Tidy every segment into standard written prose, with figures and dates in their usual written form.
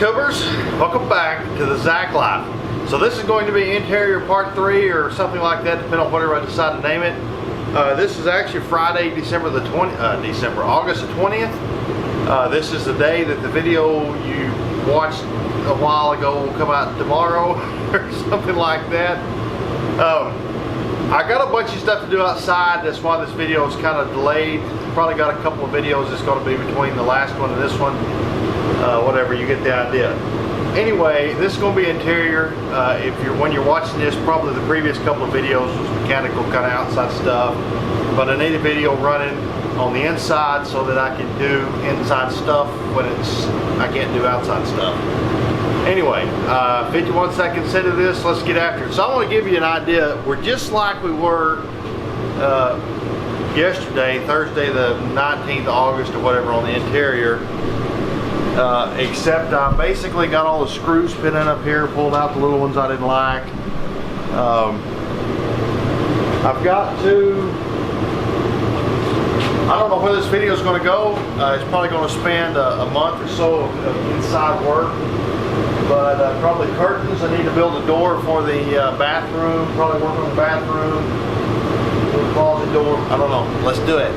YouTubers, welcome back to the Zach Life. So this is going to be interior part 3 or something like that, depending on whatever I decide to name it. This is actually Friday, August the 20th. This is the day that the video you watched a while ago will come out tomorrow or something like that. I got a bunch of stuff to do outside. That's why this video is kind of delayed. Probably got a couple of videos that's going to be between the last one and this one. Whatever, you get the idea. Anyway, this is going to be interior. When you're watching this, probably the previous couple of videos was mechanical, kind of outside stuff. But I need a video running on the inside so that I can do inside stuff when I can't do outside stuff. Anyway, 51 seconds into this, let's get after it. So I want to give you an idea. We're just like we were yesterday, Thursday the 19th of August or whatever, on the interior. Except I basically got all the screws spinning up here, pulled out the little ones I didn't like. I've got to, I don't know where this video is going to go. It's probably going to span a month or so of inside work. But probably curtains. I need to build a door for the bathroom, probably work on the bathroom, little closet door. I don't know. Let's do it.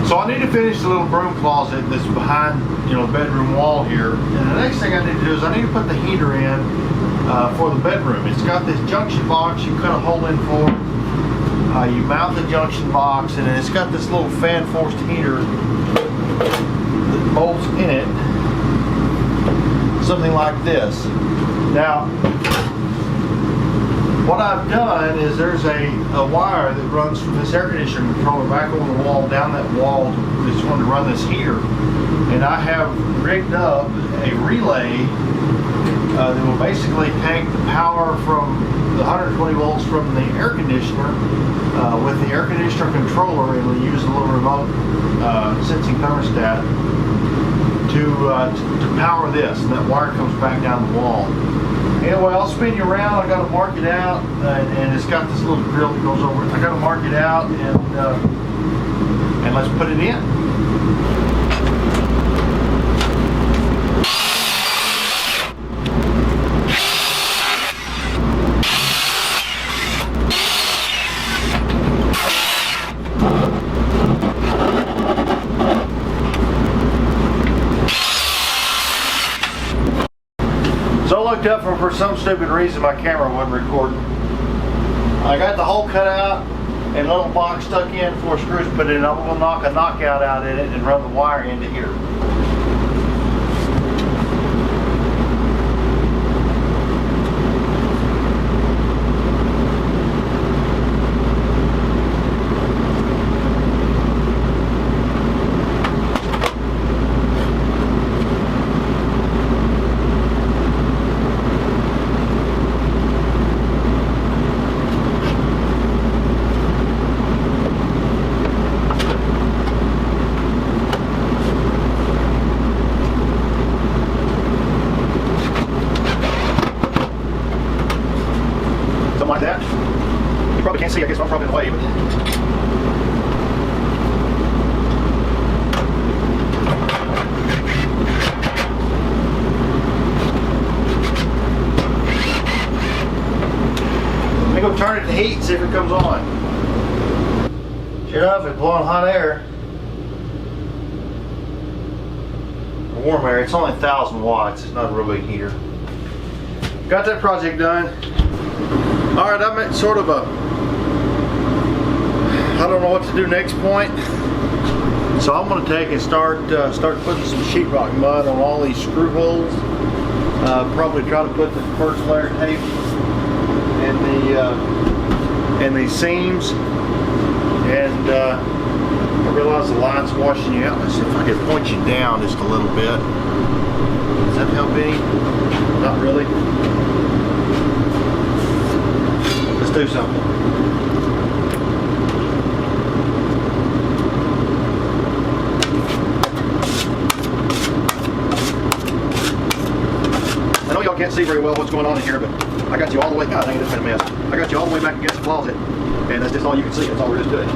So I need to finish the little broom closet that's behind, the bedroom wall here. And the next thing I need to do is I need to put the heater in for the bedroom. It's got this junction box you cut a hole in for. You mount the junction box, and then it's got this little fan forced heater that bolts in it. Something like this. Now, what I've done is there's a wire that runs from this air conditioner controller back over the wall, down that wall that's going to run this heater. And I have rigged up a relay that will basically take the power from the 120 volts from the air conditioner with the air conditioner controller, and we'll use a little remote sensing thermostat to power this, and that wire comes back down the wall. Anyway, I'll spin you around. I got to mark it out, and it's got this little grill that goes over it. I got to mark it out, and let's put it in. Up for some stupid reason my camera wasn't recording. I got the hole cut out and a little box stuck in, 4 screws put in. I'm going to knock a knockout out in it and run the wire into here. Like that. You probably can't see, I guess I'm probably in the way, but let me go turn it to heat and see if it comes on. Sure enough, it's blowing hot air. Or warm air. It's only 1,000 watts. It's not a real big heater. Got that project done. Alright, I'm at sort of I don't know what to do next point. So I'm going to take and start putting some sheetrock mud on all these screw holes. Probably try to put the first layer tape in the seams. And I realize the light's washing you out. Let's see if I can point you down just a little bit. Does that help any? Not really. Let's do something. I know y'all can't see very well what's going on in here, but I got you all the way. God dang it, it's been a mess. I got you all the way back against the closet, and that's just all you can see. That's all there is to it.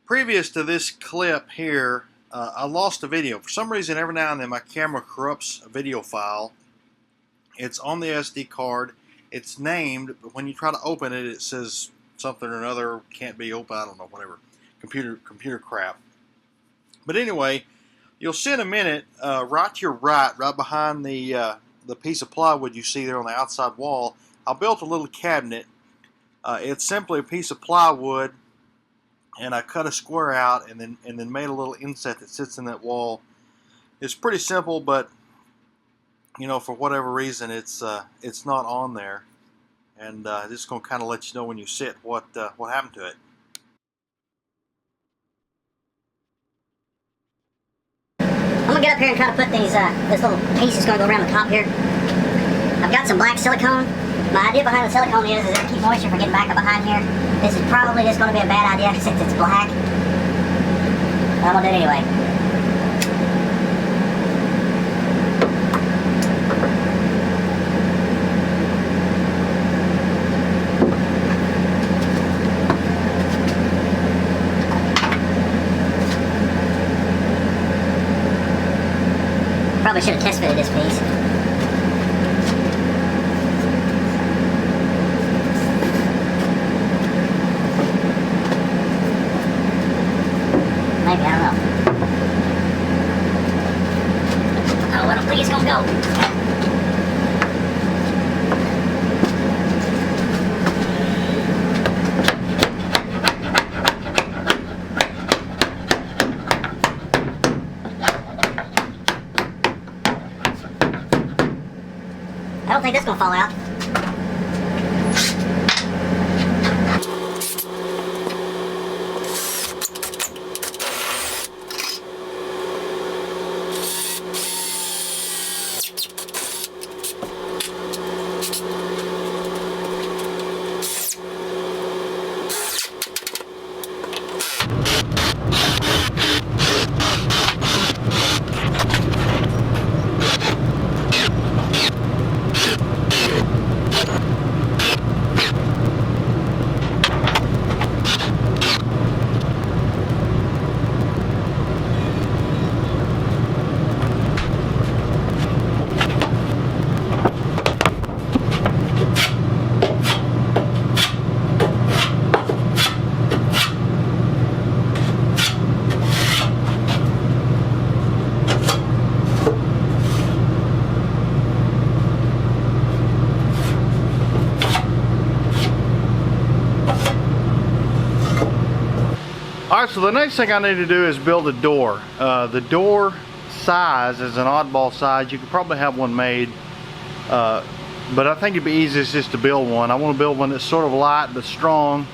Previous to this clip here, I lost a video. For some reason, every now and then my camera corrupts a video file. It's on the SD card. It's named, but when you try to open it, it says something or another, can't be open, I don't know, whatever. Computer crap. But anyway, you'll see in a minute, right to your right behind the piece of plywood you see there on the outside wall, I built a little cabinet. It's simply a piece of plywood, and I cut a square out and then made a little inset that sits in that wall. It's pretty simple, but you know, for whatever reason, it's not on there, and just gonna kind of let you know when you sit what happened to it. I'm gonna get up here and try to put these this little piece is gonna go around the top here. I've got some black silicone. My idea behind the silicone is it'll keep moisture from getting back up behind here. This is probably just gonna be a bad idea since it's black, but I'm gonna do it anyway. Probably should have test fitted this piece. Maybe, I don't know. Oh, I don't think it's gonna go. I don't think this is gonna fall out. Alright, so the next thing I need to do is build a door. The door size is an oddball size. You could probably have one made, but I think it'd be easiest just to build one. I want to build one that's sort of light but strong.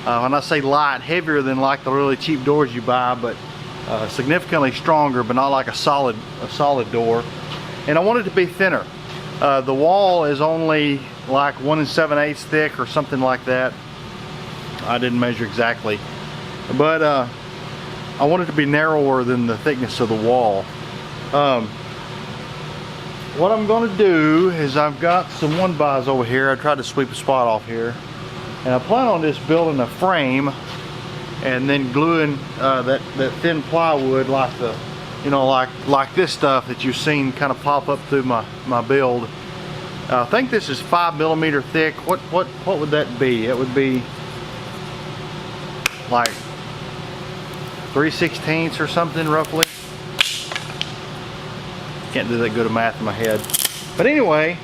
When I say light, heavier than like the really cheap doors you buy, but significantly stronger, but not like a solid door. And I want it to be thinner. The wall is only like 1 7/8 thick or something like that. I didn't measure exactly. But I want it to be narrower than the thickness of the wall. What I'm going to do is I've got some 1-bys over here. I tried to sweep a spot off here, and I plan on just building a frame and then gluing that thin plywood like the, you know, like this stuff that you've seen kind of pop up through my build. I think this is 5mm thick. What would that be? It would be like 3/16 or something roughly. Can't do that good of math in my head. But anyway,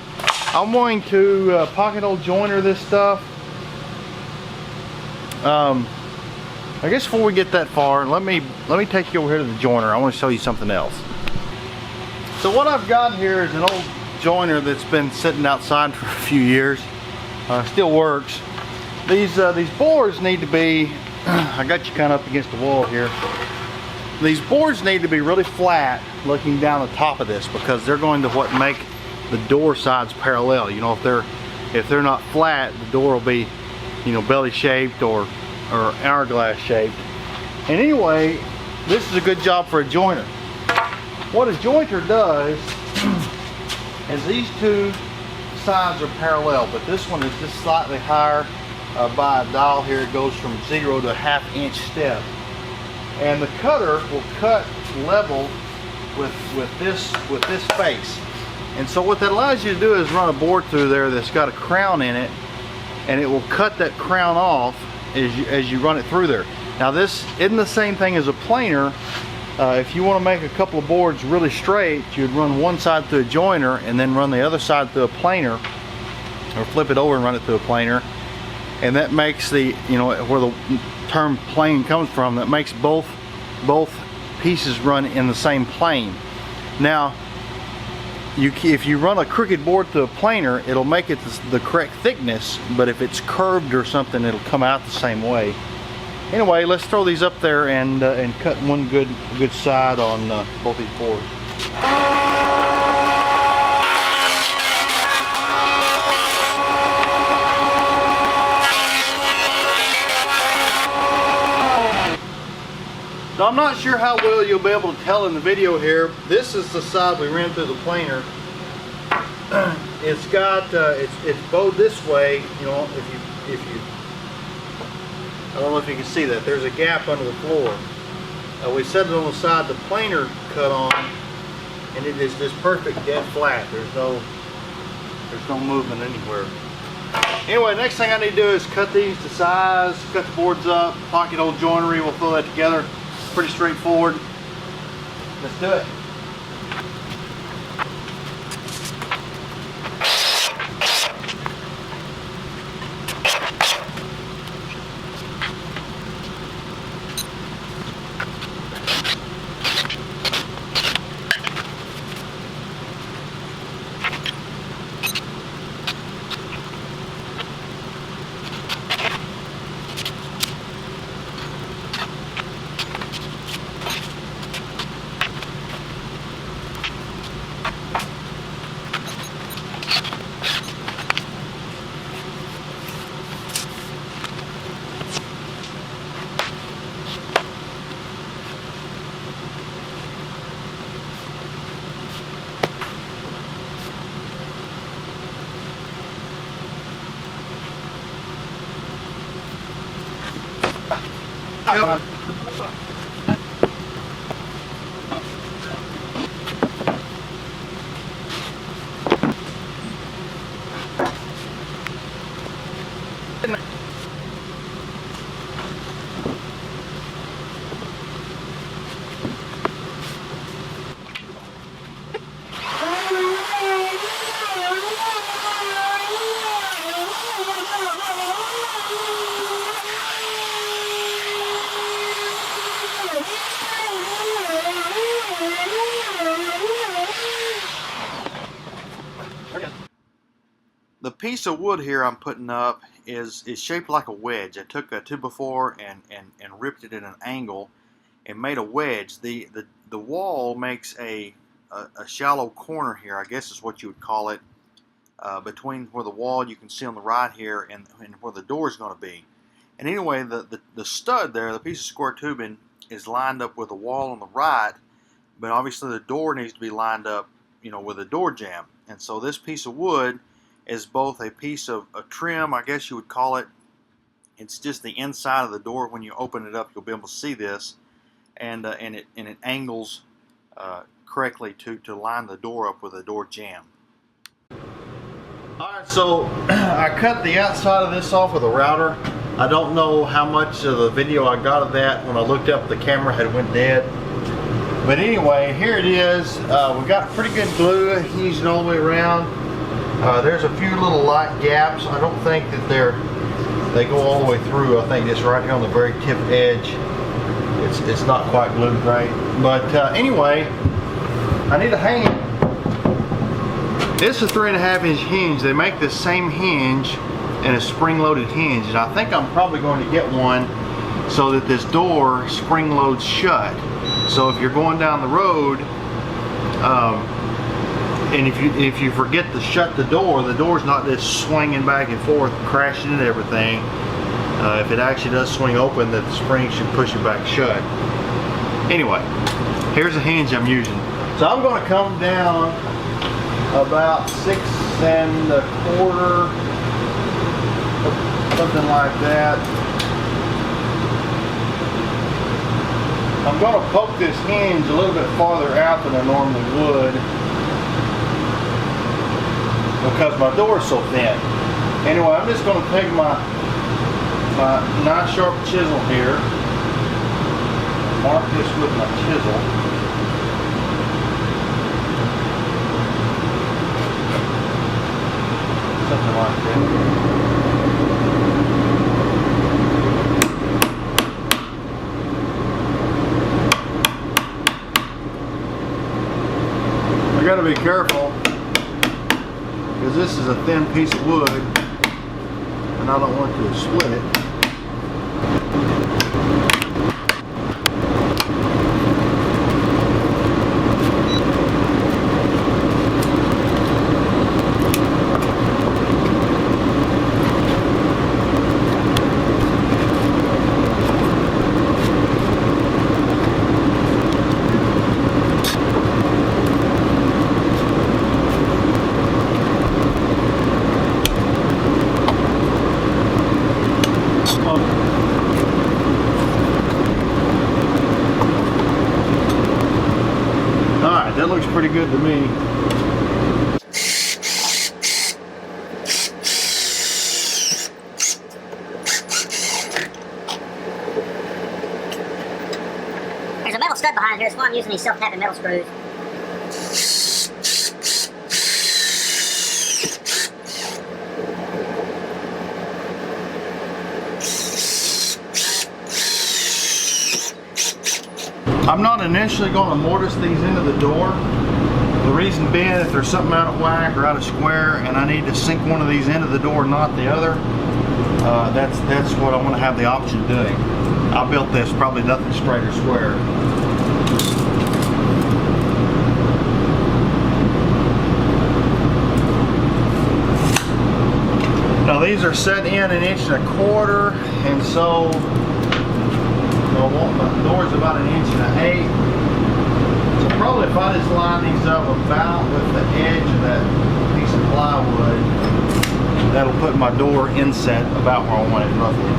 I'm going to pocket hole joiner this stuff. I guess before we get that far, let me take you over here to the joiner. I want to show you something else. So what I've got here is an old joiner that's been sitting outside for a few years. Still works. These boards need to be, I got you kind of up against the wall here. These boards need to be really flat looking down the top of this, because they're going to what make the door sides parallel. You know, if they're not flat, the door will be, you know, belly shaped or hourglass shaped. And anyway, this is a good job for a joiner. What a jointer does is these two sides are parallel, but this one is just slightly higher by a dial here. It goes from 0 to a 1/2 inch step, and the cutter will cut level with this face. And so what that allows you to do is run a board through there that's got a crown in it, and it will cut that crown off as you run it through there. Now this isn't the same thing as a planer. If you want to make a couple of boards really straight, you'd run one side through a joiner and then run the other side through a planer, or flip it over and run it through a planer. And that makes the, you know, where the term plane comes from, that makes both pieces run in the same plane. Now, if you run a crooked board through a planer, it'll make it the correct thickness, but if it's curved or something, it'll come out the same way. Anyway, let's throw these up there and cut one good side on both these boards. So I'm not sure how well you'll be able to tell in the video here. This is the side we ran through the planer. It's got it's bowed this way. You know, if you I don't know if you can see that. There's a gap under the floor. We set it on the side the planer cut on, and it is just perfect dead flat. There's no movement anywhere. Anyway, next thing I need to do is cut these to size, cut the boards up, pocket hole joinery. We'll throw that together. Pretty straightforward. Let's do it. Yep. The piece of wood here I'm putting up is shaped like a wedge. I took a 2x4 and ripped it at an angle and made a wedge. The wall makes a shallow corner here, I guess is what you would call it, between where the wall you can see on the right here and where the door is going to be. And anyway, the stud there, the piece of square tubing, is lined up with the wall on the right, but obviously the door needs to be lined up, you know, with a door jamb. And so this piece of wood is both a piece of a trim, I guess you would call it. It's just the inside of the door. When you open it up, you'll be able to see this, and it angles correctly to line the door up with a door jamb. All right, so I cut the outside of this off with a router. I don't know how much of the video I got of that. When I looked up, the camera had went dead. But anyway, here it is. We got pretty good glue adhesion all the way around. There's a few little light gaps. I don't think that they go all the way through. I think it's right here on the very tip edge. It's not quite glued right. But anyway, I need a hang. This is a 3.5 inch hinge. They make this same hinge and a spring-loaded hinge, and I think I'm probably going to get one so that this door spring loads shut. So if you're going down the road, and if you forget to shut the door's not just swinging back and forth, crashing into everything. If it actually does swing open, that the spring should push it back shut. Anyway, here's the hinge I'm using. So I'm going to come down about 6 1/4, something like that. I'm going to poke this hinge a little bit farther out than I normally would because my door is so thin. Anyway, I'm just going to take my nice sharp chisel here, mark this with my chisel. Something like that. I gotta be careful because this is a thin piece of wood and I don't want to split it. That looks pretty good to me. There's a metal stud behind here, so I'm using these self-tapping metal screws. I'm not initially going to mortise these into the door. The reason being, if there's something out of whack or out of square and I need to sink one of these into the door, not the other, that's what I want to have the option of doing. I built this probably nothing straight or square. Now these are set in 1.25 inches, and so the door's about 1.8 inches. So probably if I just line these up about with the edge of that piece of plywood, that'll put my door inset about where I want it roughly.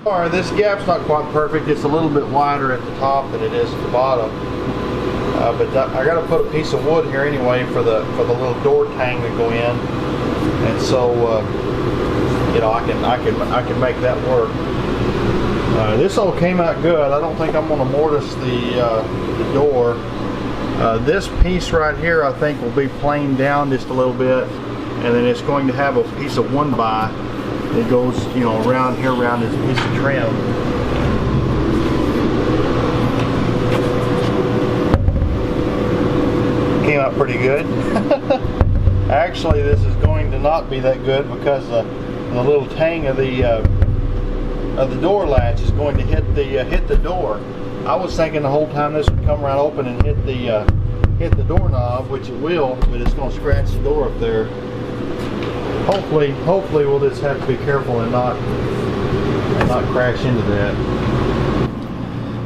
Alright, this gap's not quite perfect. It's a little bit wider at the top than it is at the bottom. But I got to put a piece of wood here anyway for the little door tang to go in, and so you know I can make that work. This all came out good. I don't think I'm going to mortise the door. This piece right here I think will be planed down just a little bit, and then it's going to have a piece of 1x that goes, you know, around here, around this piece of trim. Came out pretty good. Actually, this is going to not be that good because the little tang of the door latch is going to hit the door. I was thinking the whole time this would come around open and hit the doorknob, which it will, but it's going to scratch the door up there. Hopefully we'll just have to be careful and not crash into that.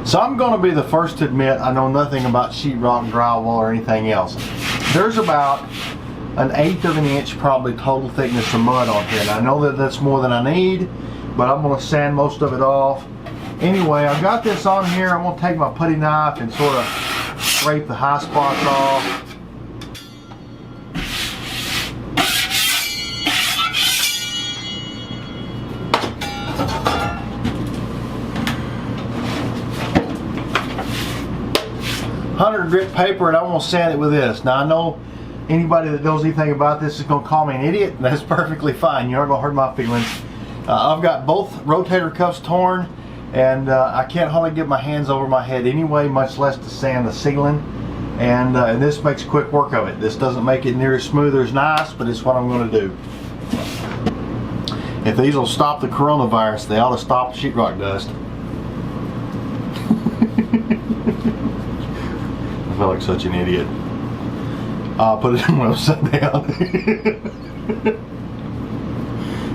So I'm going to be the first to admit I know nothing about sheetrock, drywall, or anything else. There's about 1/8 of an inch probably total thickness of mud on here, and I know that that's more than I need, but I'm going to sand most of it off. Anyway, I've got this on here. I'm going to take my putty knife and sort of scrape the high spots off. Grit paper, and I'm going to sand it with this. Now I know anybody that knows anything about this is going to call me an idiot, and that's perfectly fine. You're not going to hurt my feelings. I've got both rotator cuffs torn, and I can't hardly get my hands over my head anyway, much less to sand the ceiling. And this makes quick work of it. This doesn't make it near as smooth or as nice, but it's what I'm going to do. If these will stop the coronavirus, they ought to stop the sheetrock dust. I feel like such an idiot. I'll put it in when I'm sat down.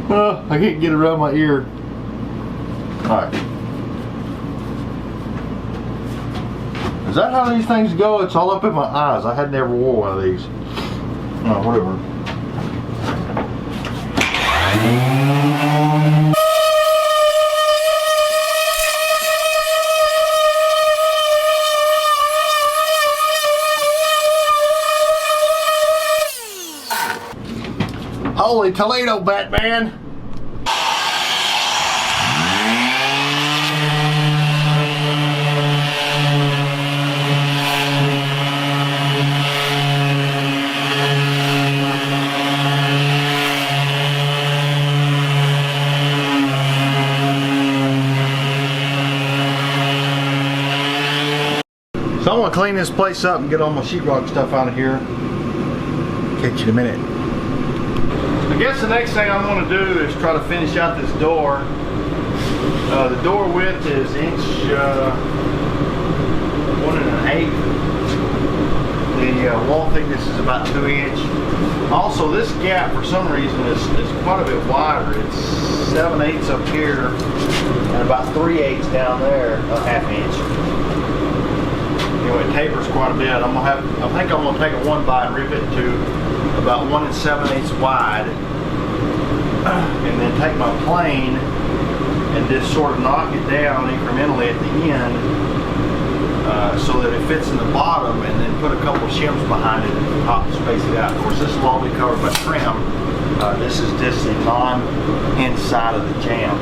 Oh, I can't get it around my ear. Alright. Is that how these things go? It's all up in my eyes. I had never wore one of these. Oh, whatever. Holy Toledo, Batman! So I'm gonna clean this place up and get all my sheetrock stuff out of here. Catch you in a minute. I guess the next thing I'm going to do is try to finish out this door. The door width is inch 1 1/8. The wall thickness is about 2 inch. Also, this gap for some reason is quite a bit wider. It's 7/8 up here and about 3/8 down there, a ½ inch. Anyway, it tapers quite a bit. I think I'm going to take a 1x and rip it to about 1 7/8 wide, and then take my plane and just sort of knock it down incrementally at the end, so that it fits in the bottom, and then put a couple of shims behind it at the top to space it out. Of course, this will all be covered by trim. This is just the non-hinge side of the jamb.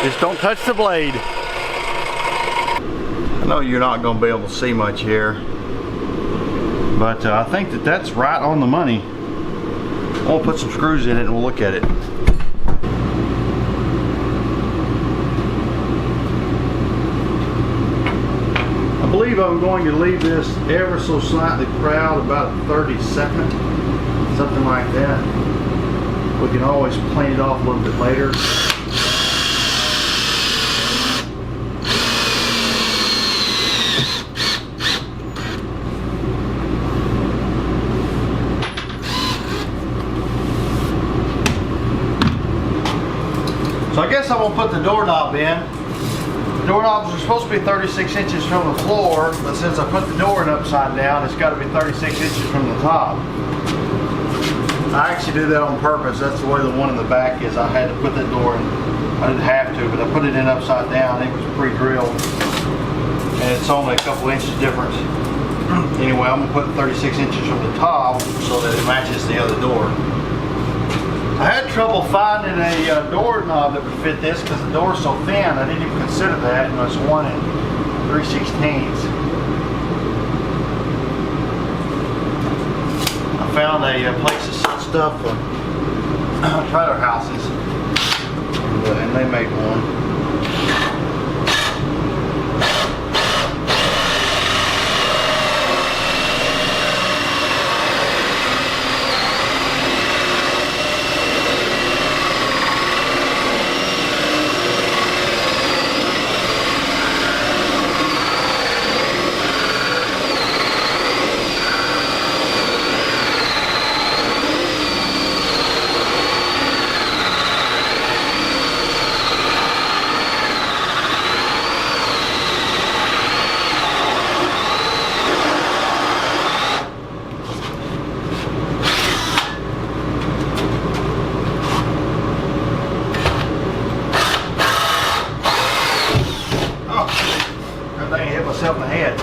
Just don't touch the blade. I know you're not going to be able to see much here, but I think that's right on the money. I'll put some screws in it and we'll look at it. I believe I'm going to leave this ever so slightly proud, about 32nd, something like that. We can always plane it off a little bit later. So I guess I'm going to put the doorknob in. The doorknobs are supposed to be 36 inches from the floor, but since I put the door in upside down, it's got to be 36 inches from the top. I actually do that on purpose. That's the way the one in the back is. I had to put that door in. I didn't have to, but I put it in upside down. It was pre-drilled, and it's only a couple inches difference. Anyway, I'm going to put 36 inches from the top so that it matches the other door. I had trouble finding a doorknob that would fit this because the door's so thin. I didn't even consider that, and it's 1 3/16. I found a place to set stuff for trailer houses, and they made one. Myself in the head.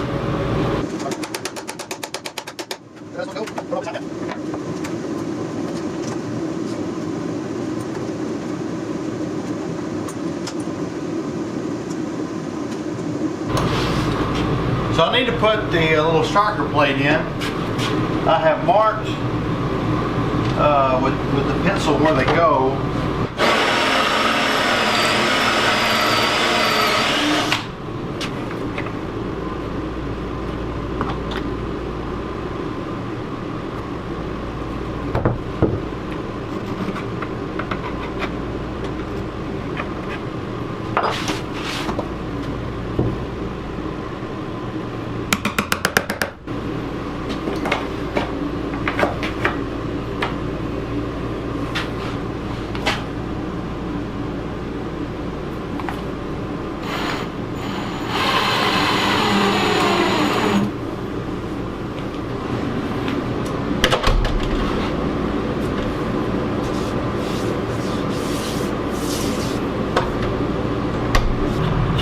So I need to put the little striker plate in. I have marked with the pencil where they go.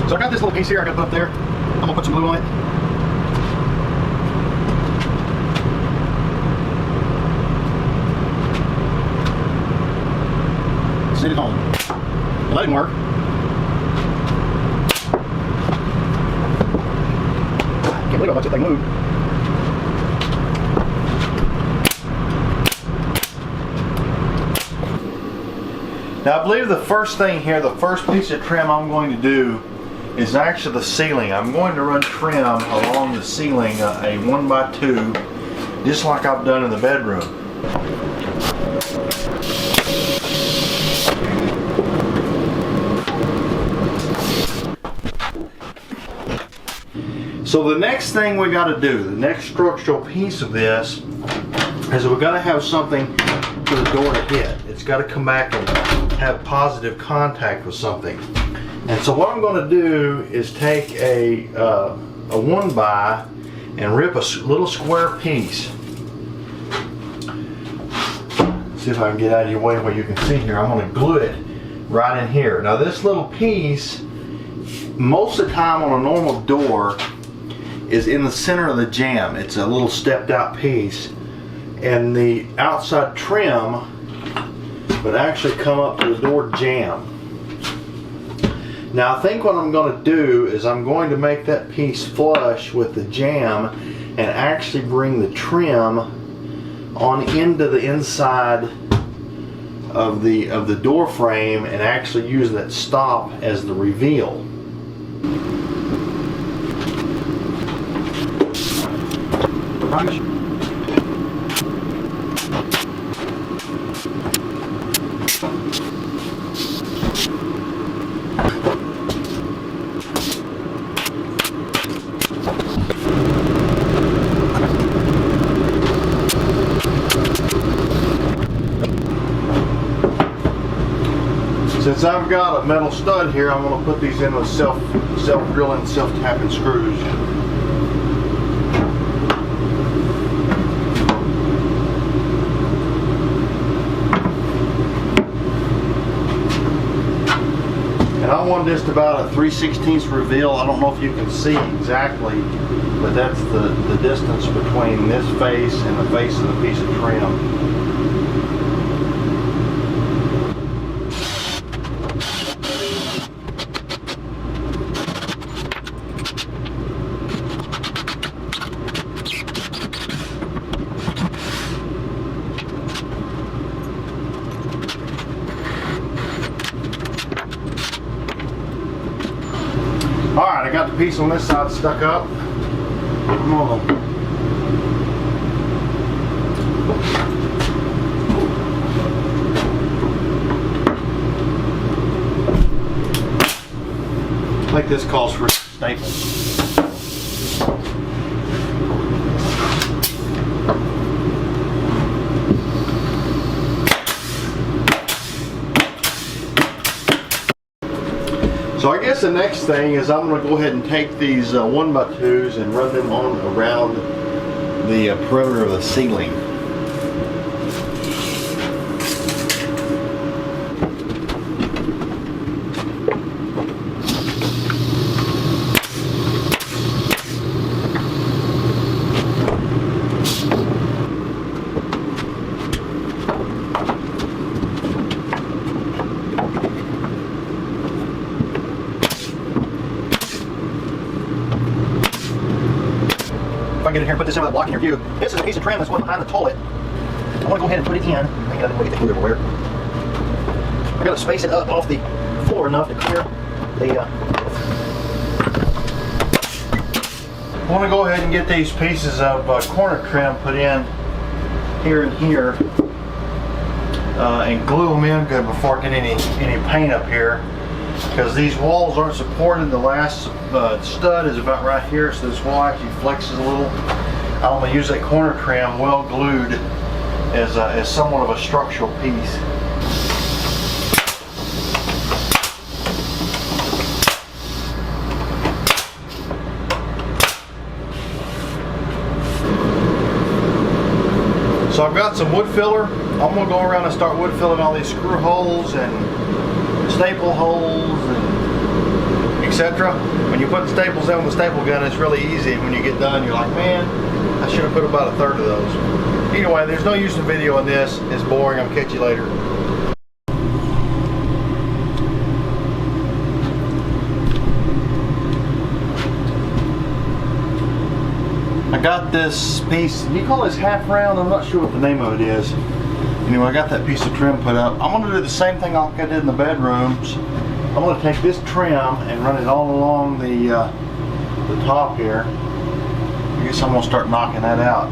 So I got this little piece here I got to put up there. I'm gonna put some glue on it. Send it home. Well, that didn't work. Can't believe how much that thing moved. Now I believe the first thing here, the first piece of trim I'm going to do is actually the ceiling. I'm going to run trim along the ceiling, a 1x2, just like I've done in the bedroom. So the next thing we got to do, the next structural piece of this, is we got to have something for the door to hit. It's got to come back and have positive contact with something. And so what I'm going to do is take a 1x and rip a little square piece. See if I can get out of your way where you can see here. I'm going to glue it right in here. Now this little piece, most of the time on a normal door, is in the center of the jamb. It's a little stepped out piece. And the outside trim would actually come up to the door jamb. Now I think what I'm going to do is I'm going to make that piece flush with the jamb and actually bring the trim on into the inside of the door frame and actually use that stop as the reveal. Since I've got a metal stud here, I'm going to put these in with self-drilling, self-tapping screws. And I want just about a 3/16 reveal. I don't know if you can see exactly, but that's the distance between this face and the face of the piece of trim. Alright, I got the piece on this side stuck up. Come on. I think this calls for a staple. So I guess the next thing is I'm going to go ahead and take these 1x2s and run them on around the perimeter of the ceiling. try and get in here and put this in without blocking your view. This is a piece of trim that's going behind the toilet. I want to go ahead and put it in. I didn't want to get the glue everywhere. I got to space it up off the floor enough to clear the. I want to go ahead and get these pieces of corner trim put in here and here, and glue them in good before I get any paint up here, because these walls aren't supported. The last stud is about right here, so this wall actually flexes a little. I'm going to use that corner trim well glued as somewhat of a structural piece. So I've got some wood filler. I'm going to go around and start wood filling all these screw holes and staple holes and etc. When you put the staples in with the staple gun, it's really easy. When you get done, you're like, man, I should have put about a third of those. Anyway, there's no use in video on this. It's boring. I'll catch you later. I got this piece, you call this half round? I'm not sure what the name of it is. Anyway, I got that piece of trim put up. I'm going to do the same thing like I did in the bedrooms. I'm going to take this trim and run it all along the top here. I guess I'm going to start knocking that out.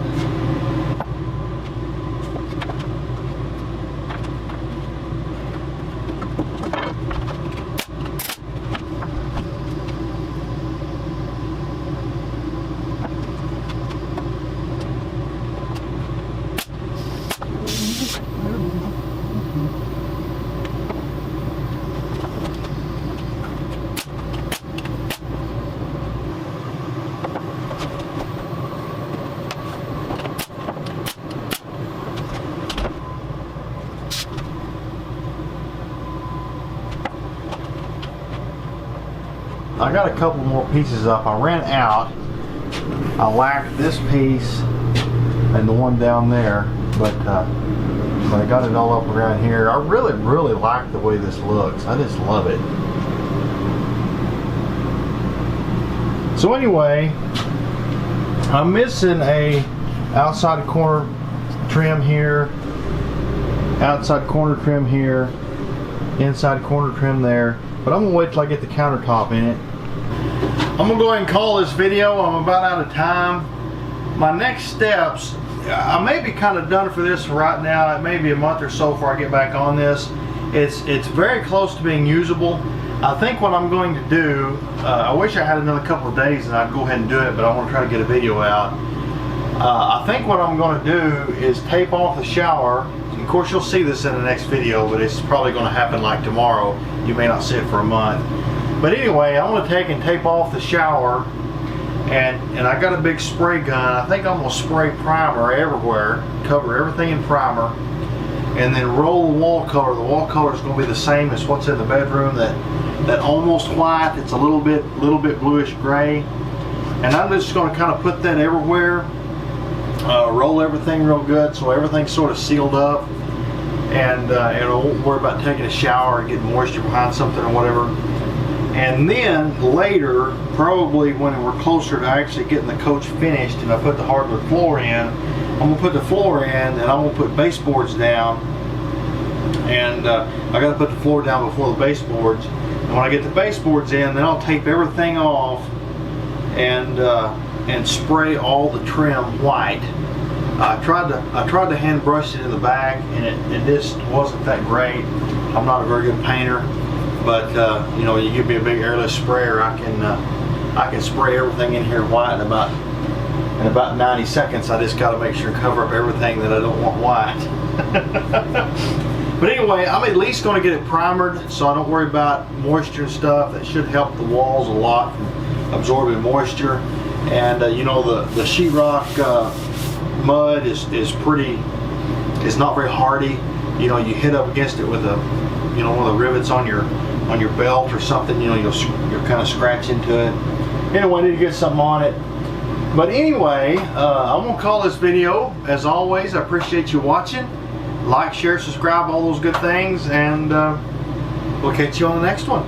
I got a couple more pieces up. I ran out. I lacked this piece and the one down there, but I got it all up around here. I really like the way this looks. I just love it. So anyway, I'm missing a outside corner trim here, outside corner trim here, inside corner trim there, but I'm gonna wait till I get the countertop in it. I'm gonna go ahead and call this video. I'm about out of time. My next steps, I may be kind of done for this right now. It may be a month or so before I get back on this. It's very close to being usable. I think what I'm going to do, I wish I had another couple of days and I'd go ahead and do it, but I want to try to get a video out. I think what I'm going to do is tape off the shower. Of course, you'll see this in the next video, but it's probably going to happen like tomorrow. You may not see it for a month. But anyway, I'm going to take and tape off the shower, and I got a big spray gun. I think I'm going to spray primer everywhere, cover everything in primer, and then roll the wall color. The wall color is going to be the same as what's in the bedroom, that almost white. It's a little bit bluish gray, and I'm just going to kind of put that everywhere, roll everything real good so everything's sort of sealed up, and I won't worry about taking a shower and getting moisture behind something or whatever. And then later, probably when we're closer to actually getting the coach finished and I put the hardwood floor in, I'm going to put the floor in and I'm going to put baseboards down. And I got to put the floor down before the baseboards. And when I get the baseboards in, then I'll tape everything off and spray all the trim white. I tried to hand brush it in the back, and it just wasn't that great. I'm not a very good painter. But you know, you give me a big airless sprayer, I can spray everything in here white in about 90 seconds. I just got to make sure to cover up everything that I don't want white. But anyway, I'm at least going to get it primered so I don't worry about moisture and stuff. That should help the walls a lot from absorbing moisture. And you know, the sheetrock mud is not very hardy. You know, you hit up against it with one of the rivets on your belt or something, you know, you'll kind of scratch into it. Anyway, I need to get something on it. But anyway, I'm gonna call this video. As always, I appreciate you watching. Like, share, subscribe, all those good things, and we'll catch you on the next one.